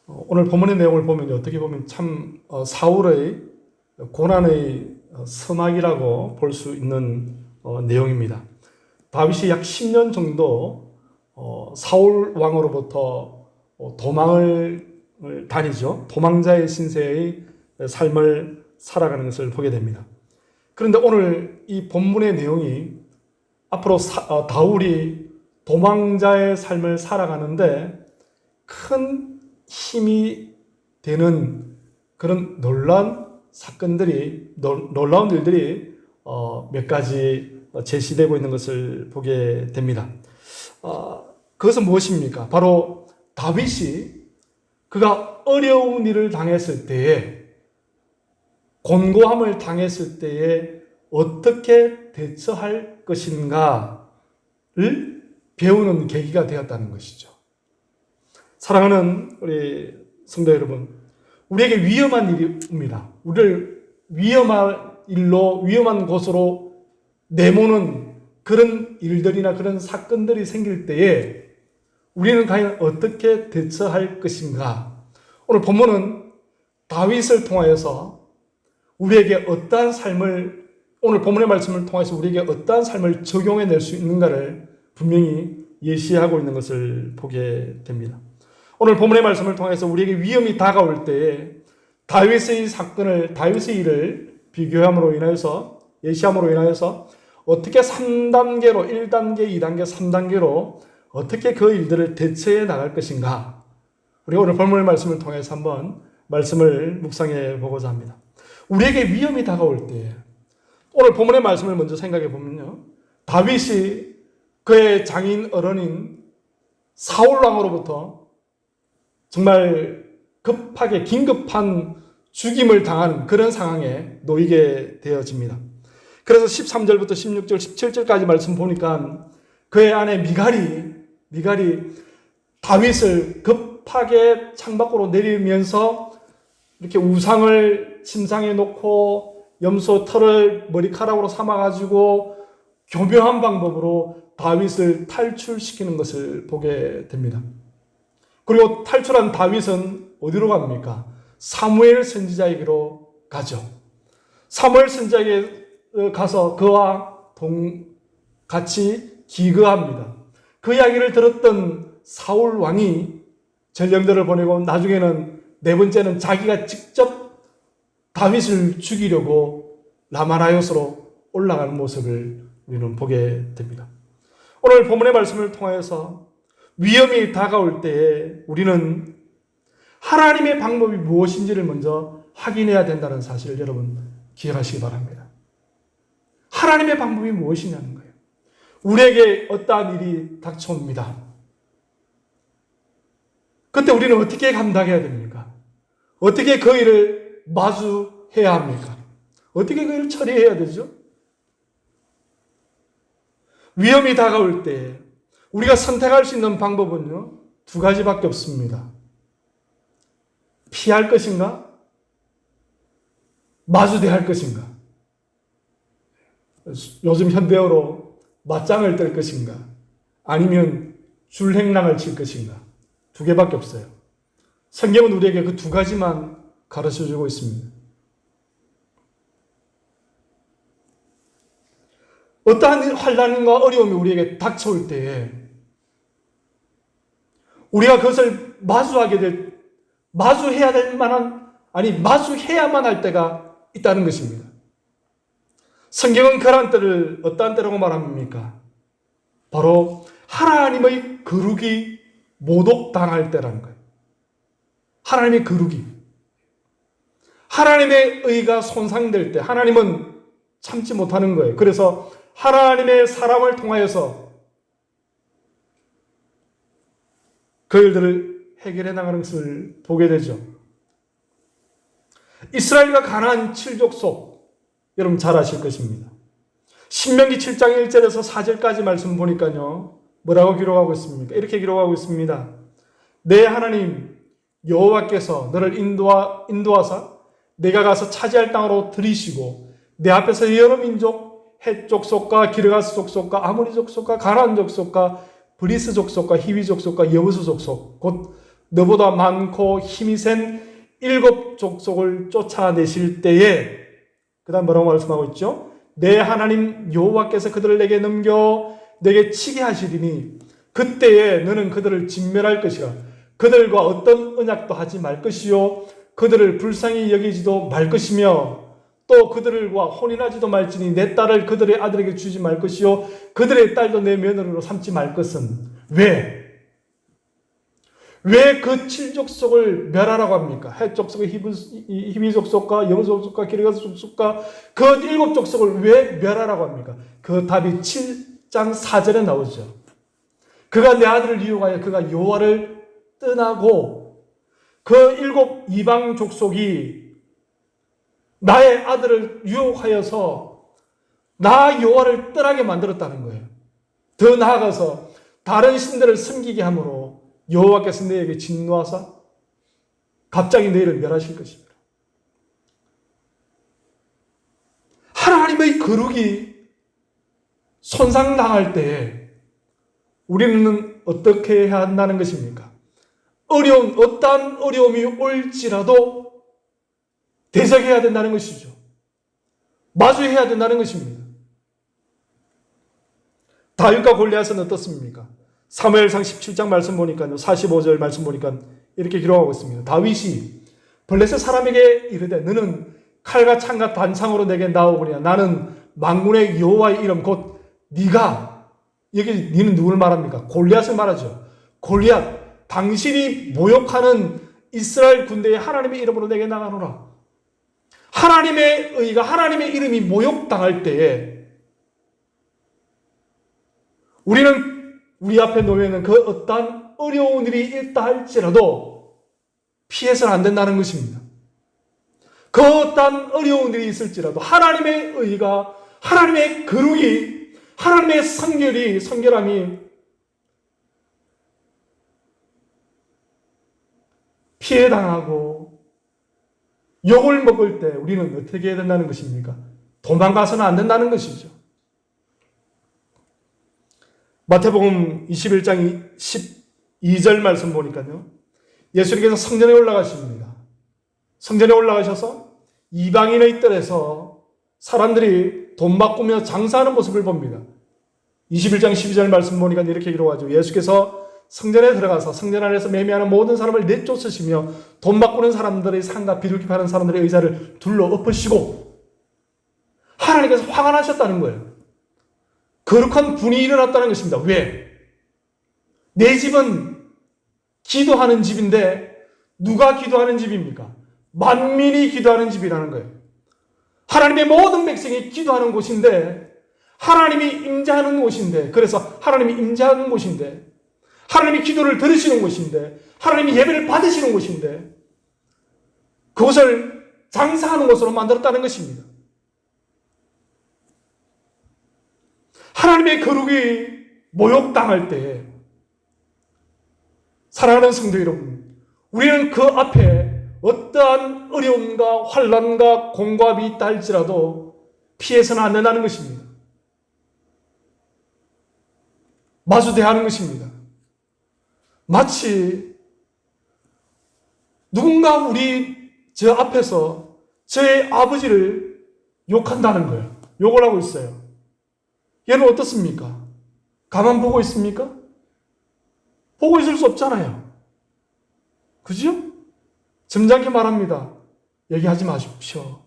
오늘 본문의 내용을 보면 어떻게 보면 참 사울의 고난의 서막이라고 볼 수 있는 내용입니다. 다윗이 약 10년 정도 사울 왕으로부터 도망을 다니죠. 도망자의 신세의 삶을 살아가는 것을 보게 됩니다. 그런데 오늘 이 본문의 내용이 앞으로 다윗이 도망자의 삶을 살아가는데 큰 힘이 되는 그런 놀라운 사건들이, 놀라운 일들이 몇 가지 제시되고 있는 것을 보게 됩니다. 그것은 무엇입니까? 바로 다윗이 그가 어려운 일을 당했을 때에, 곤고함을 당했을 때에 어떻게 대처할 것인가를 배우는 계기가 되었다는 것이죠. 사랑하는 우리 성도 여러분, 우리에게 위험한 일입니다. 우리를 위험한 일로, 위험한 곳으로 내모는 그런 일들이나 그런 사건들이 생길 때에 우리는 과연 어떻게 대처할 것인가? 오늘 본문은 다윗을 통하여서 우리에게 어떠한 삶을, 오늘 본문의 말씀을 통해서 우리에게 어떠한 삶을 적용해낼 수 있는가를 분명히 예시하고 있는 것을 보게 됩니다. 오늘 본문의 말씀을 통해서 우리에게 위험이 다가올 때에 다윗의 사건을, 다윗의 일을 비교함으로 인하여서, 예시함으로 인하여서 어떻게 3단계로, 1단계, 2단계, 3단계로 어떻게 그 일들을 대처해 나갈 것인가, 우리가 오늘 본문의 말씀을 통해서 한번 말씀을 묵상해 보고자 합니다. 우리에게 위험이 다가올 때, 오늘 본문의 말씀을 먼저 생각해 보면요, 다윗이 그의 장인 어른인 사울 왕으로부터 정말 급하게 긴급한 죽임을 당하는 그런 상황에 놓이게 되어집니다. 그래서 13절부터 16절, 17절까지 말씀 보니까 그의 아내 미갈이 다윗을 급하게 창밖으로 내리면서 이렇게 우상을 침상에 놓고 염소 털을 머리카락으로 삼아가지고 교묘한 방법으로 다윗을 탈출시키는 것을 보게 됩니다. 그리고 탈출한 다윗은 어디로 갑니까? 사무엘 선지자에게로 가죠. 사무엘 선지자에게 가서 그와 같이 기거합니다. 그 이야기를 들었던 사울 왕이 전령들을 보내고 나중에는 네 번째는 자기가 직접 다윗을 죽이려고 라마라요스로 올라가는 모습을 우리는 보게 됩니다. 오늘 본문의 말씀을 통해서 위험이 다가올 때에 우리는 하나님의 방법이 무엇인지를 먼저 확인해야 된다는 사실을 여러분 기억하시기 바랍니다. 하나님의 방법이 무엇이냐는 거예요. 우리에게 어떠한 일이 닥쳐옵니다. 그때 우리는 어떻게 감당해야 됩니까? 어떻게 그 일을 마주해야 합니까? 어떻게 그 일을 처리해야 되죠? 위험이 다가올 때 우리가 선택할 수 있는 방법은요, 두 가지밖에 없습니다. 피할 것인가? 마주대할 것인가? 요즘 현대어로 맞짱을 뜰 것인가? 아니면 줄행랑을 칠 것인가? 두 개밖에 없어요. 성경은 우리에게 그 두 가지만 가르쳐주고 있습니다. 어떠한 환난과 어려움이 우리에게 닥쳐올 때에 우리가 그것을 마주해야 될 만한, 아니 마주해야만 할 때가 있다는 것입니다. 성경은 그러한 때를 어떠한 때라고 말합니까? 바로 하나님의 거룩이 모독당할 때라는 거예요. 하나님의 거룩이, 하나님의 의가 손상될 때 하나님은 참지 못하는 거예요. 그래서 하나님의 사람을 통하여서 그 일들을 해결해 나가는 것을 보게 되죠. 이스라엘과 가나안 7족속, 여러분 잘 아실 것입니다. 신명기 7장 1절에서 4절까지 말씀 보니까요, 뭐라고 기록하고 있습니까? 이렇게 기록하고 있습니다. 내 하나님 여호와께서 너를 인도하사 내가 가서 차지할 땅으로 들이시고 내 앞에서 여러 민족, 헷 족속과 기르가스 족속과 아모리 족속과 가나안 족속과 브리스 족속과 히위 족속과 여부스 족속, 곧 너보다 많고 힘이 센 7 족속을 쫓아내실 때에 그 다음 뭐라고 말씀하고 있죠? 내 하나님 여호와께서 그들을 내게 넘겨 내게 치게 하시리니 그때에 너는 그들을 진멸할 것이라. 그들과 어떤 언약도 하지 말 것이요 그들을 불쌍히 여기지도 말 것이며 또 그들과 혼인하지도 말지니 내 딸을 그들의 아들에게 주지 말 것이요 그들의 딸도 내 며느리로 삼지 말 것은. 왜 그 7족속을 멸하라고 합니까? 헷 족속과 히비 족속과 여부 족속과 기르가 족속과 그 7 족속을 왜 멸하라고 합니까? 그 답이 7장 4절에 나오죠. 그가 내 아들을 유혹하여 그가 여호와를 떠나고 그 7 이방 족속이 나의 아들을 유혹하여서 나 여호와를 떠나게 만들었다는 거예요. 더 나아가서 다른 신들을 섬기게 함으로 여호와께서 너에게 진노하사 갑자기 너희를 멸하실 것입니다. 하나님의 거룩이 손상당할 때에 우리는 어떻게 해야 한다는 것입니까? 어떠한 어려움이 올지라도 대적해야 된다는 것이죠. 마주해야 된다는 것입니다. 다윗과 골리앗은 어떻습니까? 사무엘상 17장 말씀 보니까요, 45절 말씀 보니까 이렇게 기록하고 있습니다. 다윗이 블레셋 사람에게 이르되 너는 칼과 창과 단창으로 내게 나오거니와 나는 만군의 여호와의 이름 곧 네가, 여기 네는 누구를 말합니까? 골리앗을 말하죠. 골리앗, 당신이 모욕하는 이스라엘 군대의 하나님의 이름으로 내게 나가노라. 하나님의 의가, 하나님의 이름이 모욕당할 때에 우리는 우리 앞에 놓여있는 그 어떠한 어려운 일이 있다 할지라도 피해서는 안 된다는 것입니다. 그 어떠한 어려운 일이 있을지라도 하나님의 의가, 하나님의 거룩이, 하나님의 성결함이 피해당하고 욕을 먹을 때 우리는 어떻게 해야 된다는 것입니까? 도망가서는 안 된다는 것이죠. 마태복음 21장 12절 말씀 보니까요, 예수님께서 성전에 올라가십니다. 성전에 올라가셔서 이방인의 뜰에서 사람들이 돈 바꾸며 장사하는 모습을 봅니다. 21장 12절 말씀 보니까 이렇게 기록하죠. 예수께서 성전에 들어가서 성전 안에서 매매하는 모든 사람을 내쫓으시며 돈 바꾸는 사람들의 상과 비둘기 파는 사람들의 의자를 둘러 엎으시고 하나님께서 화가 나셨다는 거예요. 거룩한 분이 일어났다는 것입니다. 왜? 내 집은 기도하는 집인데 누가 기도하는 집입니까? 만민이 기도하는 집이라는 거예요. 하나님의 모든 백성이 기도하는 곳인데 하나님이 임재하는 곳인데, 그래서 하나님이 임재하는 곳인데, 하나님이 기도를 들으시는 곳인데, 하나님이 예배를 받으시는 곳인데 그것을 장사하는 곳으로 만들었다는 것입니다. 하나님의 거룩이 모욕당할 때, 사랑하는 성도 여러분, 우리는 그 앞에 어떠한 어려움과 환난과 공고함이 있다 할지라도 피해서는 안 된다는 것입니다. 마주대하는 것입니다. 마치 누군가 저 앞에서 저의 아버지를 욕한다는 거예요. 욕을 하고 있어요. 얘는 어떻습니까? 가만 보고 있습니까? 보고 있을 수 없잖아요. 그죠? 점잖게 말합니다. 얘기하지 마십시오.